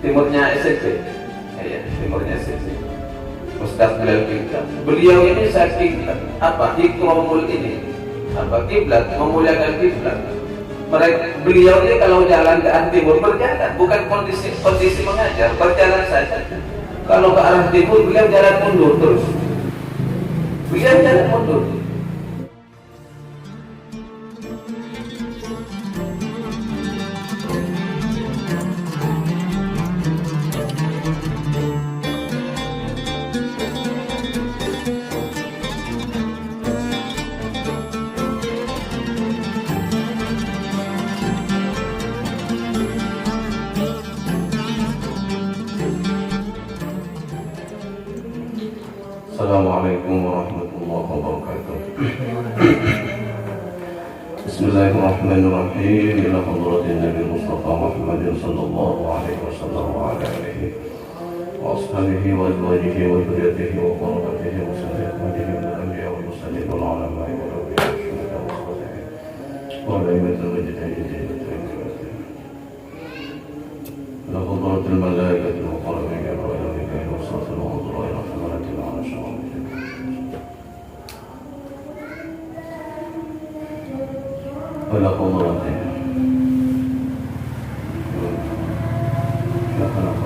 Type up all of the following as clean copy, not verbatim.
timurnya SCC, ya, timurnya SCC. Ustaz Bilal Kiblat. Beliau ini saking ikramul ini, kiblat, memuliakan kiblat. Beliau ini kalau jalan ke arah timur berjalan, bukan kondisi mengajar, berjalan saja. Kalau ke arah timur beliau jalan mundur terus. Beliau jalan mundur. Assalamualaikum warahmatullahi wabarakatuh. Bismillahirrahmanirrahim. Ila hadratin Nabi Mustafa Muhammadin sallallahu alaihi wasallam wa ala alihi wa ashabihi wa azwajihi wa dhurriyyatihi wa qurrati wa sayyidatihi min al-anbiya wal mursalin wal ulama'i wal awliya wa al-a'immatul mujtahidin ila hadratil malaikati wa qurrati wa al-anbiya wa sallallahu alaihi wa sallam. ولا قدرته لا خلق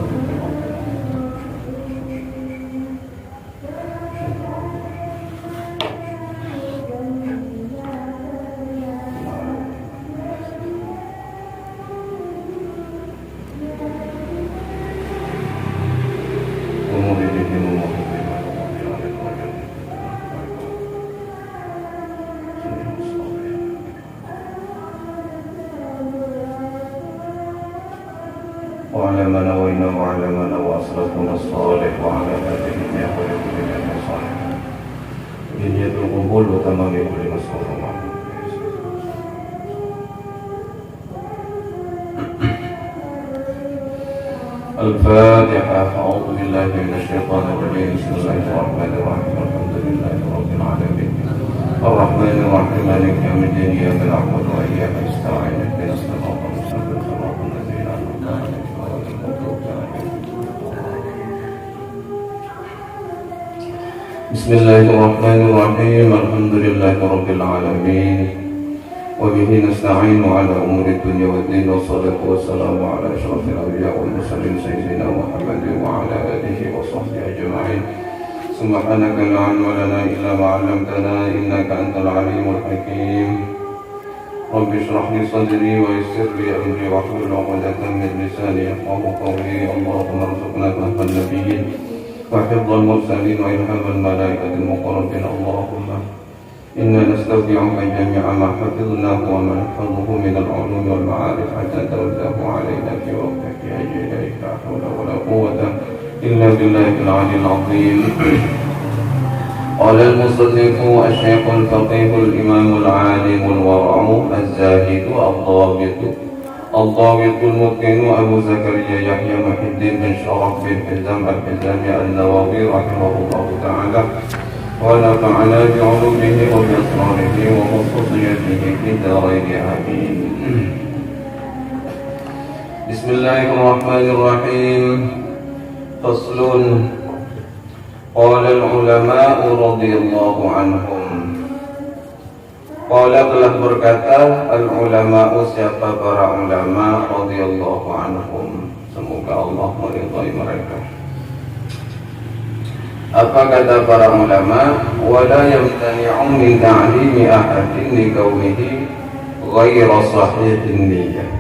وعلى ما نوينا وعلى ما نوى أسلافنا الصالح وعلى آله من يقول كل صالح بنية القبول وتمام كل مسؤول معه. الفاتحة. أعوذ بالله من الشيطان الرجيم. بسم الله الرحمن الرحيم. الحمد لله رب العالمين الرحمن الرحيم مالك يوم الدين إياك نعبد وإياك نستعين اهدنا الصراط المستقيم صراط الذين أنعمت عليهم. بسم الله الرحمن الرحيم. الحمد لله رب العالمين وبه نستعين على أمور الدنيا والدين والصلاة والسلام على أشرف الأنبياء والمرسلين سيدنا محمد وعلى آله وصحبه أجمعين. سبحانك لا علم لنا إلا ما علمتنا إنك أنت العليم الحكيم. رب اشرح لي صدري ويسر لي أمري واحلل عقدة من لساني يفقهوا قولي. اللهم ارزقنا فهم النبيين وحفظ المرسلين وإلهام الملائكة المقربين. اللهم إنا نستودعك جميع ما حفظناه وما نحفظه من العلوم والمعارف حتى ترده علينا في وقت احتياج إليك. لا حول ولا قوة إلا بالله العلي العظيم. قال المصنف الشيخ الفقيه الإمام العالم الورع الزاهد الضابط المتقن أبو زكريا يحيى محي الدين بن شرف بن حزام الحزامي النووي رحمه الله تعالى ونفعنا بعلومه وبأسراره وخصوصيته في الدارين آمين. بسم الله الرحمن الرحيم. فصل. قال العلماء رضي الله عنهم. Qala telah berkata al-ulama, siapa para ulama radhiyallahu anhum, semoga Allah meridhai mereka. Apa kata para ulama? Wala yamtani'u min ta'limi ahadin li kaunihi ghayra sahihin niyyah.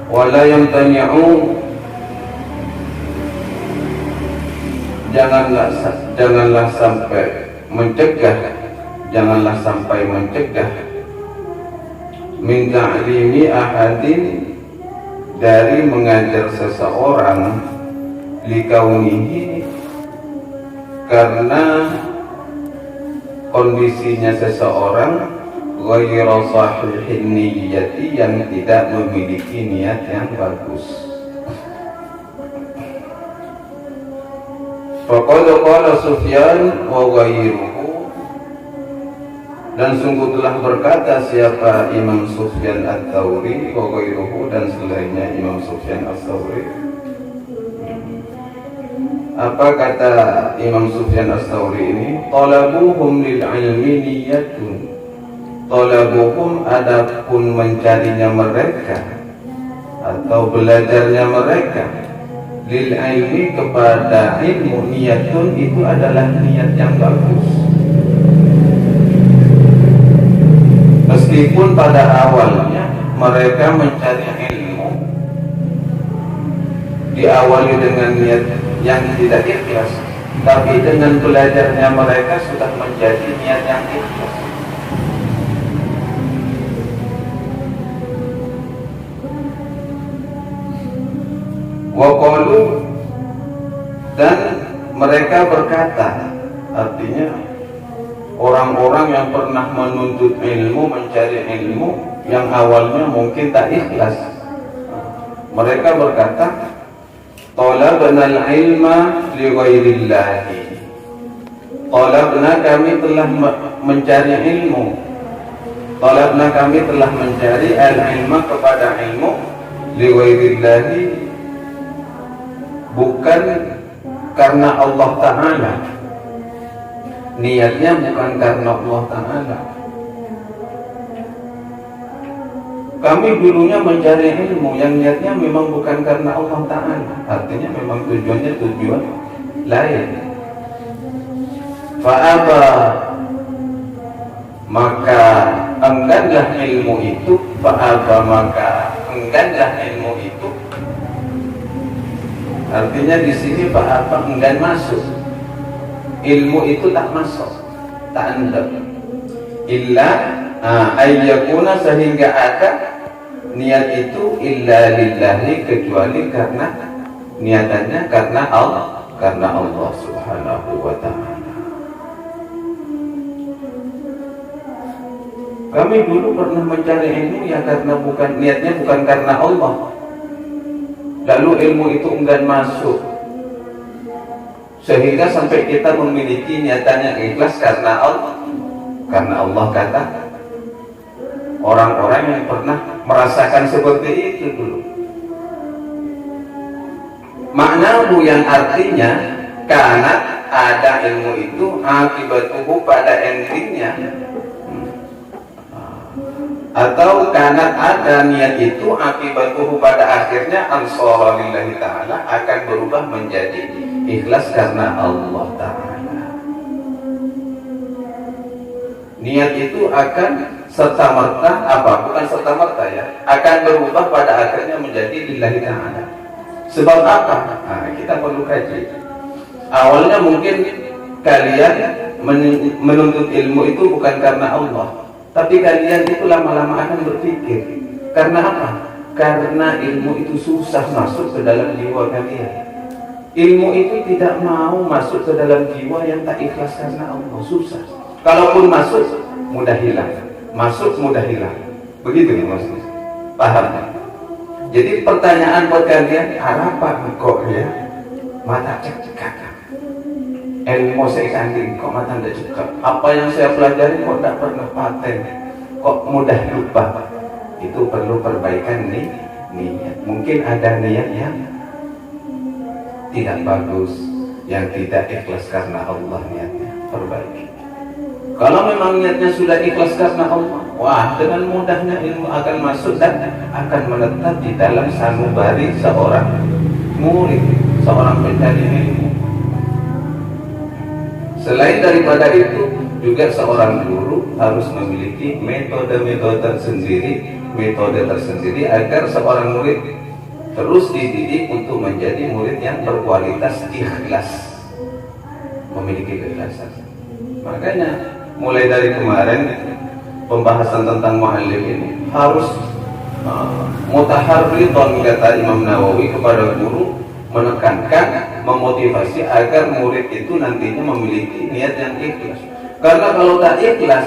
Wala yamtani'u, janganlah sampai mencegah min ta'limi ahadin, dari mengajar seseorang likaunihi, karena kondisinya seseorang ghayra sahihin niyyati, yang tidak memiliki niat yang bagus. Faqad qala Sufyan wa ghayruhu, Dan sungguh telah berkata siapa Imam Sufyan Ats-Tsauri wa ghairuhu, dan selainnya Imam Sufyan Ats-Tsauri. Apa kata Imam Sufyan Ats-Tsauri ini? Talabuhum lil ilmi niyatun. Talabuhum, adapun mencarinya mereka atau belajarnya mereka, lil ilmi, kepada ilmu, niyatun, itu adalah niat yang bagus. Meskipun pada awalnya mereka mencari ilmu diawali dengan niat yang tidak ikhlas, tapi dengan belajarnya mereka sudah menjadi niat yang ikhlas. Waqalu, dan mereka berkata, artinya orang-orang yang pernah menuntut ilmu, mencari ilmu yang awalnya mungkin tak ikhlas, mereka berkata, talabna al-ilma li ghairillahi. Talabna, kami telah mencari ilmu. Talabna, kami telah mencari al-ilma, kepada ilmu, li ghairillahi, bukan karena Allah Ta'ala. Niatnya bukan karena Allah Ta'ala. Kami dulunya mencari ilmu yang niatnya memang bukan karena Allah Ta'ala. Artinya memang tujuannya tujuan lain. Fa'aba, maka engganlah ilmu itu. Fa'aba, maka engganlah ilmu itu. Artinya di sini fa'aba, enggan masuk. Ilmu itu tak masuk, tak endap. Illa ayyakuna, sehingga ada niat itu illa lillahi, kecuali karena niatannya karena Allah Subhanahu wa ta'ala. Kami dulu pernah mencari ilmu ya karena bukan, niatnya bukan karena Allah. Lalu ilmu itu enggan masuk, sehingga sampai kita memiliki niatannya ikhlas karena Allah. Karena Allah kata, orang-orang yang pernah merasakan seperti itu dulu. Maknamu yang artinya, karena ada ilmu itu, akibatuhu, pada endingnya, atau karena ada niat itu, akibatuhu, pada akhirnya, ansara lillahi ta'ala, akan berubah menjadi ikhlas karena Allah Ta'ala. Niat itu akan serta-merta, bukan serta-merta ya, akan berubah pada akhirnya menjadi lillahi ta'ala. Sebab apa? Kita perlu kaji. Awalnya mungkin kalian menuntut ilmu itu bukan karena Allah, tapi kalian itu lama-lama akan berpikir, karena apa? Karena ilmu itu susah masuk ke dalam jiwa kalian. Ilmu itu tidak mau masuk ke dalam jiwa yang tak ikhlas karena Allah, susah. Kalaupun masuk, mudah hilang. Masuk, mudah hilang. Begitu ya maksudnya. Paham? Jadi pertanyaan buat kalian, apa kok ya mata cekak? Ilmu saya kandung kok mata tidak cekak? Apa yang saya pelajari kok tidak pernah paten? Kok mudah lupa? Itu perlu perbaikan nih niat. Mungkin ada niat yang tidak bagus, yang tidak ikhlas karena Allah, niatnya perbaiki. Kalau memang niatnya sudah ikhlas karena Allah, wah, dengan mudahnya ilmu akan masuk dan akan menetap di dalam sanubari seorang murid, seorang pencari ilmu. Selain daripada itu, juga seorang guru harus memiliki metode-metode tersendiri agar seorang murid terus dididik untuk menjadi murid yang berkualitas ikhlas, memiliki keikhlasan. Makanya mulai dari kemarin pembahasan tentang muallim ini harus mutaharridon, kata Imam Nawawi, kepada guru menekankan, memotivasi agar murid itu nantinya memiliki niat yang ikhlas. Karena kalau tak ikhlas,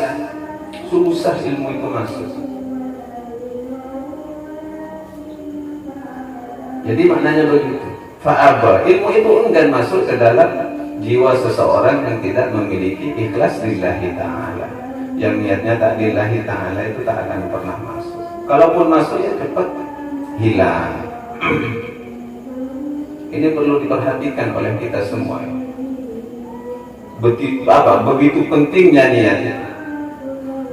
susah ilmu itu masuk. Jadi maknanya begitu. Fa'aba, ilmu itu enggan masuk ke dalam jiwa seseorang yang tidak memiliki ikhlas lillahi ta'ala. yang niatnya tak lillahi ta'ala itu tak akan pernah masuk. Kalaupun masuk ya cepat hilang. Ini perlu diperhatikan oleh kita semua. Begitu pentingnya niat.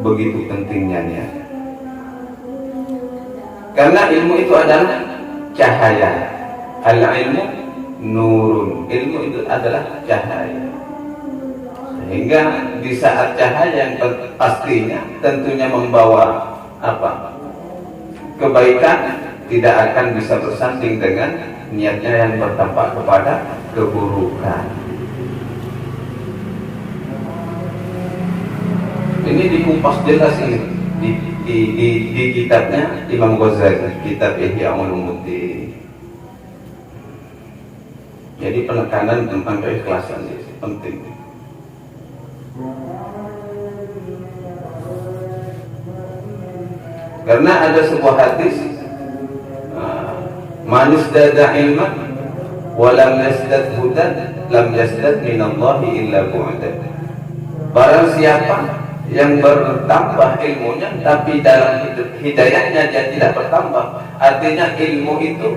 Begitu pentingnya niat. Karena ilmu itu adalah cahaya. Al-ilmu nurun. Ilmu itu adalah cahaya. Sehingga di saat cahaya yang pastinya tentunya membawa kebaikan, tidak akan bisa bersanding dengan niatnya yang berdampak kepada keburukan. Ini dikupas jelas ini di kitabnya Imam Ghazali, kitab Ihya Ulumuddin. Jadi penekanan tentang keikhlasan ini penting. Karena ada sebuah hadis, man izdada ilman wa lam yazdad hudan lam yazdad minallahi illa bu'dan. Barang siapa yang bertambah ilmunya tapi dalam hidayahnya dia tidak bertambah, artinya ilmu itu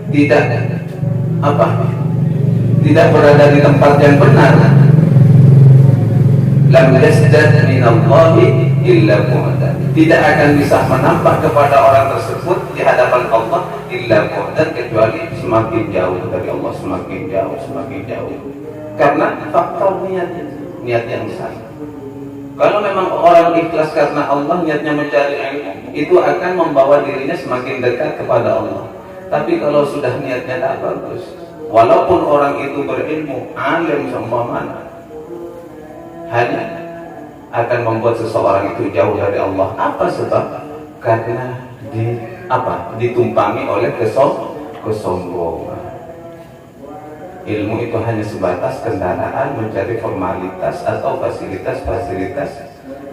tidak berada di tempat yang benar, lam yazdad minallahi illa bu'dan, tidak akan bisa menambah kepada orang tersebut di hadapan Allah illa bu'dan, kecuali semakin jauh dari Allah, semakin jauh. Karena faktor niat yang salah. Kalau memang orang ikhlas karena Allah, niatnya mencari ilmu, itu akan membawa dirinya semakin dekat kepada Allah. Tapi kalau sudah niatnya tak bagus, walaupun orang itu berilmu, alim seumpamanya, hanya akan membuat seseorang itu jauh dari Allah. Apa sebab? Karena ditumpangi oleh kesombongan. Ilmu itu hanya sebatas kendaraan mencari formalitas atau fasilitas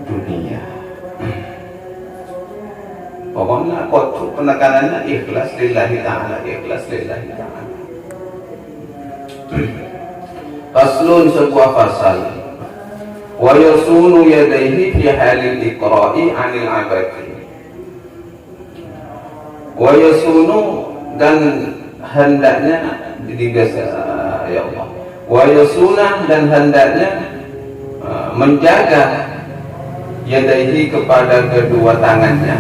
dunia. Pokoknya penekanannya ikhlas lillahi ta'ala, ikhlas lillahi ta'ala. Faslun, sebuah fasal. Wa yasunu yadayhi fi halil iqra'i 'anil 'abadi. Wa yasunu, dan hendaknya ya Allah. Wa yasuna, dan hendaknya menjaga yadaihi, kepada kedua tangannya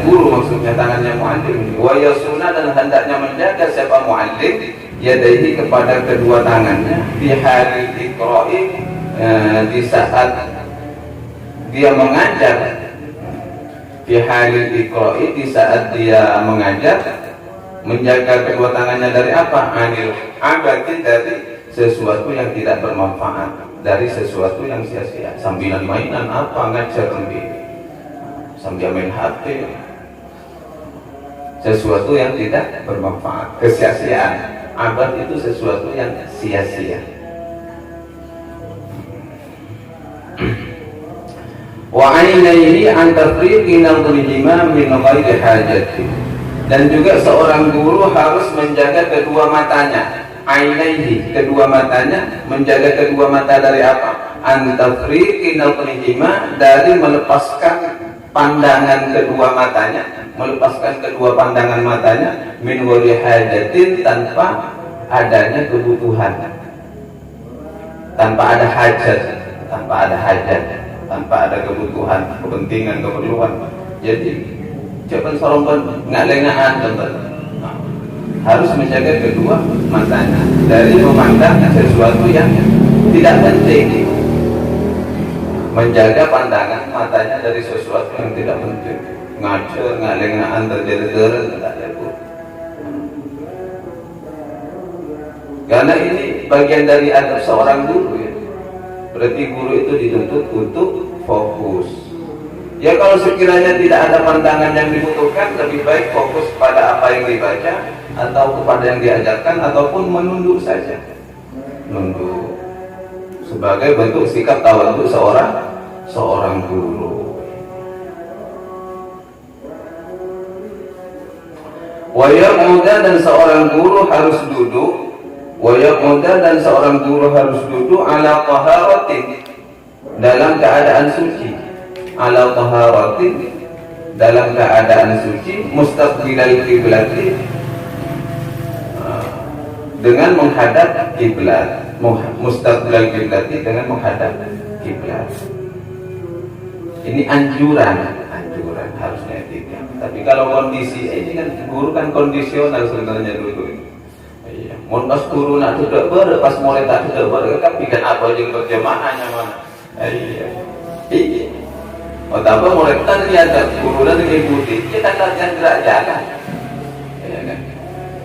guru, maksudnya tangannya muallim. Wa yasuna, dan hendaknya menjaga siapa muallim yadaihi, kepada kedua tangannya di halil iqra'i, di saat dia mengajar, di halil iqra'i, di saat dia mengajar, menjaga kedua tangannya dari apa? Anil abadi, dari sesuatu yang tidak bermanfaat, dari sesuatu yang sia-sia. Sambilan mainan ngajar sambil main HP, sesuatu yang tidak bermanfaat, kesia-siaan. Abad itu sesuatu yang sia-sia. Wa ainaihi an tafriqi nadrihima min ghairi hajati. Dan juga seorang guru harus menjaga kedua matanya, ainaihi, kedua matanya, menjaga kedua mata dari apa? Antafriqi nadrihima, dari melepaskan pandangan kedua matanya, melepaskan kedua pandangan matanya, min ghairi hajatin, tanpa adanya kebutuhan, tanpa ada hajat, tanpa ada kebutuhan, kepentingan, keperluan. Jadi jangan sorompan ngalengaan, harus menjaga kedua matanya dari memandang sesuatu yang tidak penting, menjaga pandangan matanya dari sesuatu yang tidak penting. Ngajar ngalengaan terjadi tidak ada. Karena ini bagian dari adab seorang guru ya. Berarti guru itu dituntut untuk fokus. Ya kalau sekiranya tidak ada pandangan yang dibutuhkan, lebih baik fokus pada apa yang dibaca atau kepada yang diajarkan, ataupun menunduk saja. Nunduk sebagai bentuk sikap tawadhu seorang guru. Wa yaquda, dan seorang guru harus duduk. Wa yaquda, dan seorang guru harus duduk ala taharatin, dalam keadaan suci, ala taharatin, dalam keadaan suci, mustaqbilal qiblati, dengan menghadap kiblat, mustaqbilal qiblati, dengan menghadap kiblat. Ini anjuran harusnya tidak. Tapi kalau kondisi ini kan guru kan kondisional sebenarnya dulu. Iya, mun pas guru nak tidak ber, pas mulai tak tidak ber, tapi kan apa yang berjamaahnya mana? Iya. Oh, tambah mulai kan lihat guru dan ikuti, kita latihan gerak jalan. Iya kan?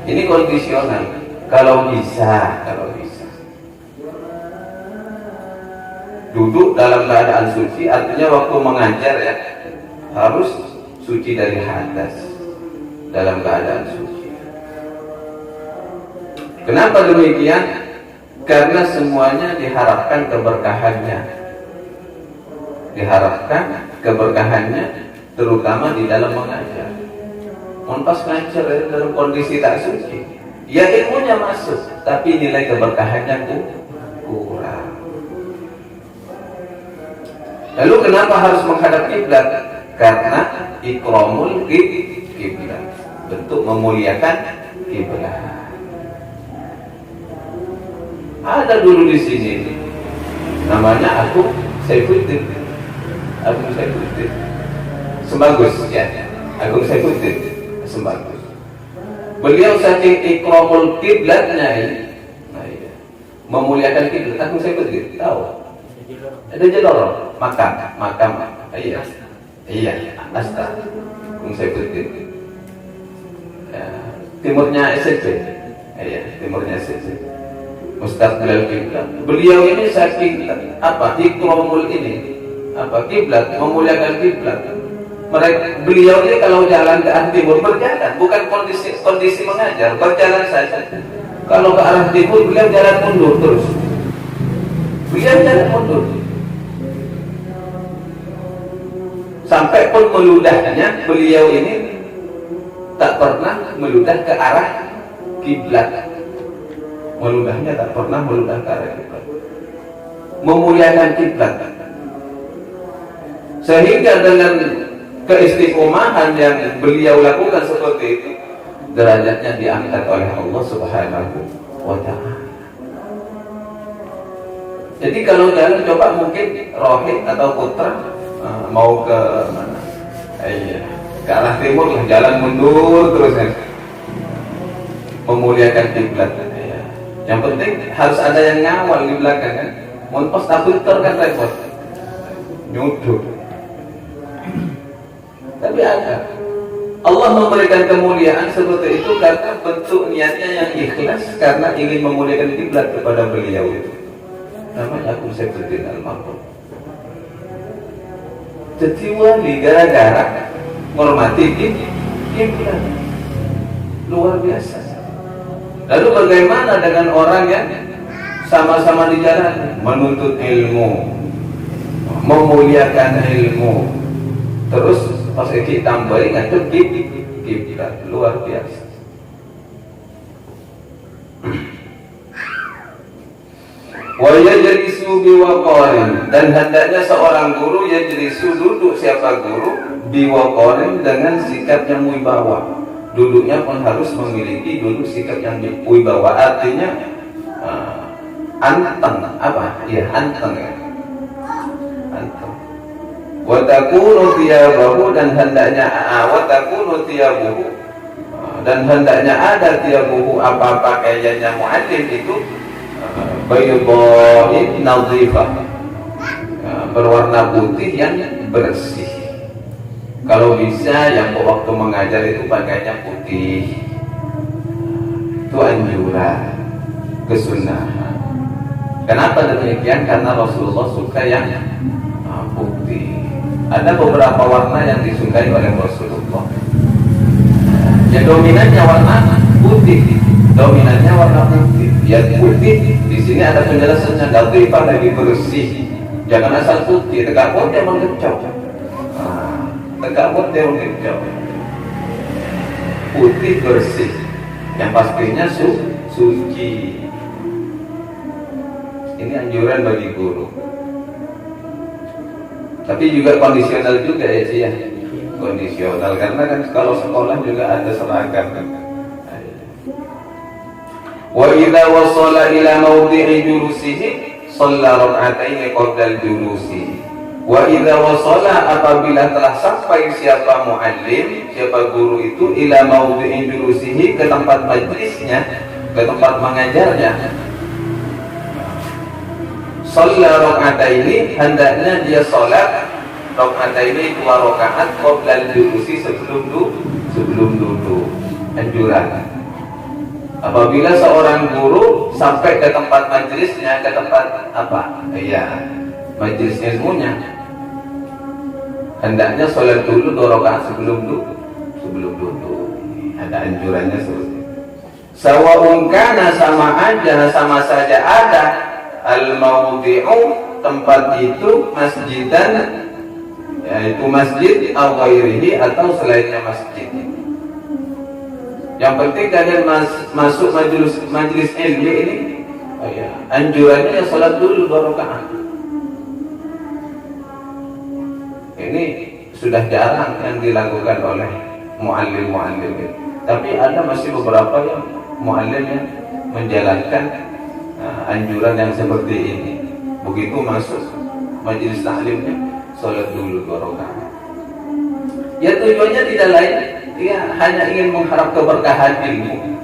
Ini kondisional. Kalau bisa. Duduk dalam keadaan suci, artinya waktu mengajar ya harus suci dari hadas, dalam keadaan suci. Kenapa demikian? Karena semuanya diharapkan keberkahannya, terutama di dalam mengajar. Pas ngajar dalam kondisi tak suci, ya ilmunya masuk, tapi nilai keberkahannya kurang. Lalu kenapa harus menghadap kiblat? Karena ikramul kiblat, bentuk memuliakan kiblat. Ada dulu di sini, namanya Agung Saifuddin, Sembagus ya, Agung Saifuddin Sembagus. Beliau saking ikramul kiblatnya ini, memuliakan kiblat. Agung Saifuddin tahu? Ada jalur makam. Iya, Asta. Agung Saifuddin. Ya, timurnya SCP. Iya, timurnya SCP. Mustaqbilal kiblat. Beliau ini saking ikramul kiblat, memuliakan kiblat. Beliau ini kalau jalan ke arah timur berjalan, bukan kondisi mengajar, berjalan saja. Kalau ke arah timur beliau jalan mundur terus. Sampai pun meludahnya beliau ini tak pernah meludah ke arah kiblat. Meludahnya tak pernah meludah ke arah kiblat. Memuliakan kiblat. Sehingga dengan keistiqomahan yang beliau lakukan seperti itu, derajatnya diangkat oleh Allah Subhanahu wa ta'ala. Jadi kalau jalan coba mungkin Rohit atau Putra mau ke mana? Ke arah timur lah, jalan mundur terus kan. Memuliakan kiblat. Yang penting harus ada yang ngawal di belakang kan. Mau pas tabuter kan repot. Nyuduh. Tapi ada. Allah memberikan kemuliaan seperti itu karena bentuk niatnya yang ikhlas, karena ingin memuliakan kiblat kepada beliau itu. Namanya Agung Saifuddin Al-Marhum. Jadi wali gara-gara menghormati kiblat. Luar biasa. Lalu bagaimana dengan orang yang sama-sama di jalan menuntut ilmu, memuliakan ilmu, terus pas iki tambahin ngadep kiblat, luar biasa. Wa yajlisu biwaqarin, dan hendaknya seorang guru yajlisu, duduk siapa guru, biwaqarin, dengan sikap yang wibawa. Duduknya pun harus memiliki duduk sikap yang wibawa, artinya anteng, anteng ya. Anteng. Wa takunu thiyabahu, dan hendaknya dan hendaknya ada thiyabuhu, apa pakaiannya muallim itu baydhain nadhifah, berwarna putih yang bersih. Kalau bisa yang waktu mengajar itu pakainya putih. Itu anjuran, kesunahan. Kenapa demikian? Karena Rasulullah suka yang putih. Ada beberapa warna yang disukai oleh Rasulullah. Yang dominannya warna putih. Ya putih. Di sini ada penjelasannya. Nadhifah, lagi bersih. Jangan asal putih. Tegak pun dia mengecap. Putih bersih, yang pastinya suci. Ini anjuran bagi guru. Tapi juga kondisional juga ya sih ya, kondisional karena kan kalau sekolah juga ada seragam kan. Wa idza wasala ila mawdi'i julusihi shalla rak'ataini qabla al-julusi. Wa idza wasala, apabila telah sampai siapa muallim, siapa guru itu, ila mawdi'i julusihi, ke tempat majlisnya, ke tempat mengajarnya, shalla rak'ataini, hendaknya dia salat rak'ataini 2 rakaat qabla al-julusi, sebelum duduk. Anjuran. Apabila seorang guru sampai ke tempat majelisnya, ke tempat apa? Ya, majelis ilmunya, hendaknya sholat dulu 2 rakaat sebelum duduk. Ada anjurannya seperti itu. Sawa'un kana, sama saja ada, al-mawdi'u, tempat itu, masjidan, yaitu masjid, atau ghairihi, atau selainnya masjid. Yang penting kalian masuk majelis ilmu ini, anjurannya ya sholat dulu 2 rakaat. Ini sudah jarang yang dilakukan oleh muallim ini. Tapi ada masih beberapa yang muallim yang menjalankan anjuran yang seperti ini. Begitu masuk majelis taklimnya, sholat dulu 2 rakaat. Ya tujuannya tidak lain, ya hanya ingin mengharap keberkahan ilmu.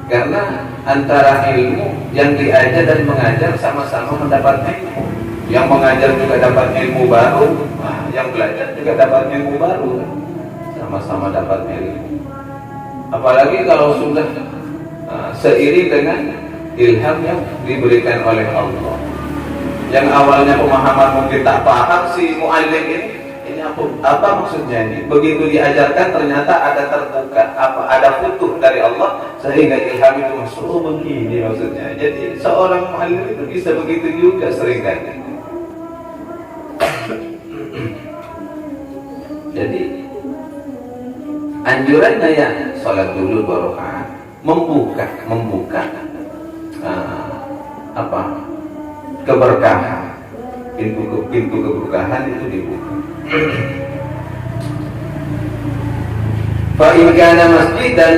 Karena antara ilmu yang diajar dan mengajar sama-sama mendapat ilmu. Yang mengajar juga dapat ilmu baru, yang belajar juga dapat ilmu baru, sama-sama dapat ilmu. Apalagi kalau sudah seiring dengan ilham yang diberikan oleh Allah. Yang awalnya pemahaman mungkin tak paham si muallim ini apa maksudnya ini. Begitu diajarkan ternyata ada terbuka, ada futuh dari Allah sehingga ilham itu masuk. Oh begini maksudnya. Jadi seorang muallim itu bisa begitu juga seringkali. Jadi anjurannya ya sholat dulu 2 rakaat, membuka keberkahan, pintu keberkahan itu dibuka. Fa in kana masjidan,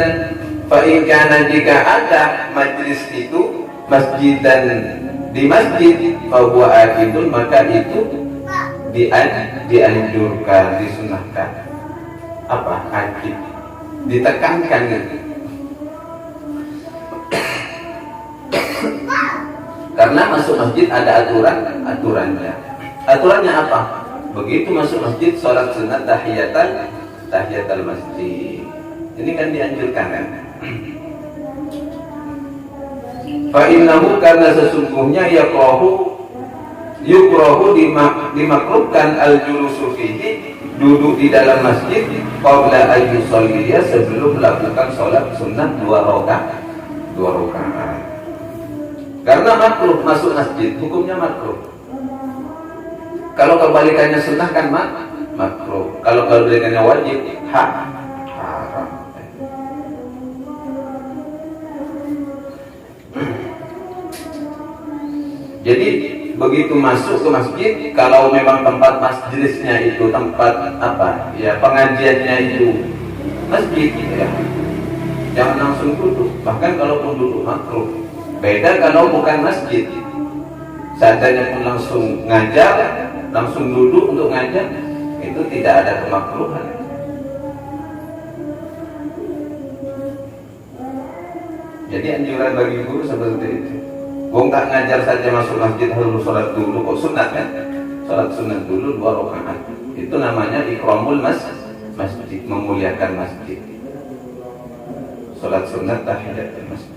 jika ada majlis itu masjidan, di masjid, fa huwa akidun, maka itu dianjurkan, disunahkan. Apa akid? Ditekankan gitu. Karena masuk masjid ada aturannya. Aturannya apa? Begitu masuk masjid, sholat sunat tahiyatul masjid. Ini kan dianjurkan kan? Fa innahu, karena sesungguhnya yukrahu dimakruhkan al-julusu fihi, duduk di dalam masjid, qabla ayyusalliya, sebelum melakukan sholat sunnah 2 rakaat. Karena makruh masuk masjid, hukumnya makruh. Kalau kebalikannya sunnah kan makruh. Kalau kebalikannya wajib, haram. Jadi begitu masuk ke masjid, kalau memang tempat majelisnya itu tempat apa? Ya pengajiannya itu masjid, ya. Jangan langsung duduk. Bahkan kalaupun duduk makruh. Beda kalau bukan masjid. Seandainya pun langsung ngajar, langsung duduk untuk ngajar, itu tidak ada kemakruhan. Jadi anjuran bagi guru seperti itu. Wong tak ngajar saja masuk masjid harus sholat dulu, kok sunat kan? Sholat sunat dulu 2 rakaat. Itu namanya ikramul masjid, memuliakan masjid. Sholat sunat tahiyatul masjid.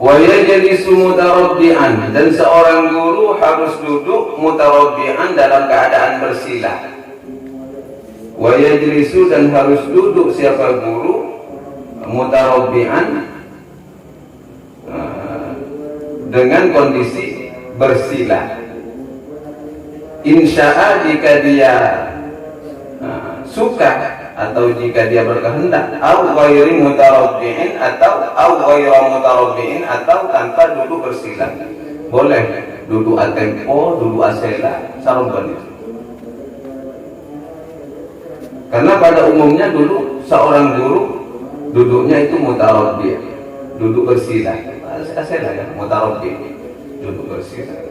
Wa yajlisu mutarabbi'an, dan seorang guru harus duduk mutarabbi'an dalam keadaan bersila. Wa yajlisu, dan harus duduk siapa guru mutarabbi'an dengan kondisi bersila. Insya'a, jika dia suka atau jika dia berkehendak, au ghairi mutarabbi'in atau tanpa duduk bersila. Boleh duduk atempo, duduk asela, saromban itu. Karena pada umumnya dulu seorang guru duduknya itu mutarabbi', duduk bersila. Asela ya, mutarabbi', duduk bersila.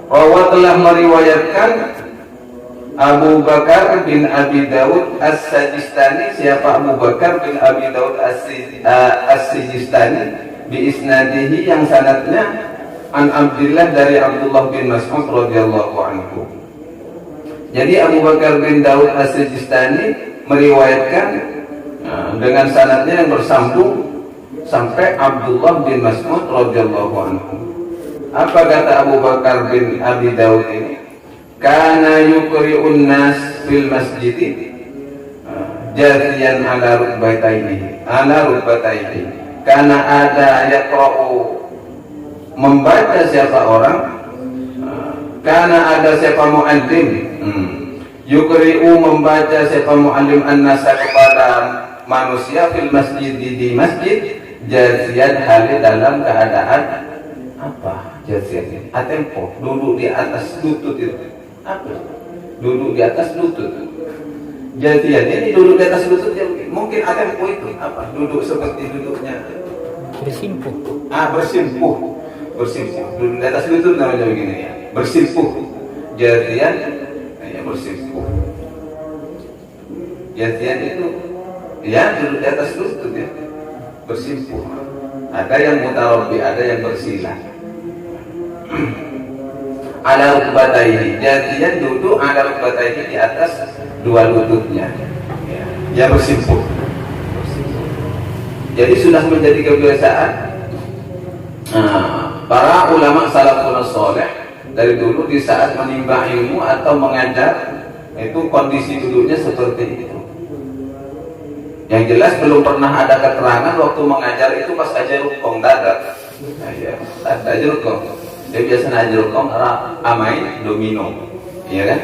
Rawa telah meriwayatkan Abu Bakar bin Abi Daud As-Sajistani. Siapa Abu Bakar bin Abi Daud As-Sajistani? Bi isnadihi, yang sanadnya an Abdullah dari Abdullah bin Mas'ud radhiyallahu anhu. Jadi Abu Bakar bin Daud As-Sajistani meriwayatkan dengan sanadnya yang bersambung sampai Abdullah bin Mas'ud radhiyallahu anhu. Apa kata Abu Bakar bin Abi Daud ini? Kana yuqri'un nas fil masjid jariyan ala rukbatayhi. Karena ada yaqra'u, membaca siapa orang, karena ada siapa muallim, yuqri'u, membaca siapa muallim an-nasa kepada manusia fil masjid, di masjid, jariyan hal dalam keadaan apa? Jasian, atempo, duduk di atas lutut itu. Apa? Duduk di atas lutut. Jasian ini duduk di atas lutut, mungkin atempo itu apa? Duduk seperti duduknya bersimpuh. Bersimpuh. Duduk di atas lutut namanya begini ya. Bersimpuh. Jasian, ya bersimpuh. Jasian itu ya duduk di atas lutut ya. Bersimpuh. Ada yang mutarabbi, ada yang bersila. Ala rukbatayhi, jadinya duduk ala rukbatayhi, di atas dua lututnya, ya bersimpuh. Jadi sudah menjadi kebiasaan para ulama salafun saleh dari dulu di saat menimba ilmu atau mengajar, itu kondisi duduknya seperti itu. Yang jelas belum pernah ada keterangan waktu mengajar itu pas ajar rukong dadak. Ada ajar rukong. Dia biasa ajar rukong amai domino, iya kan?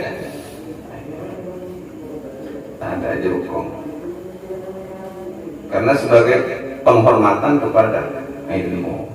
Ada ajar rukong. Karena sebagai penghormatan kepada ilmu.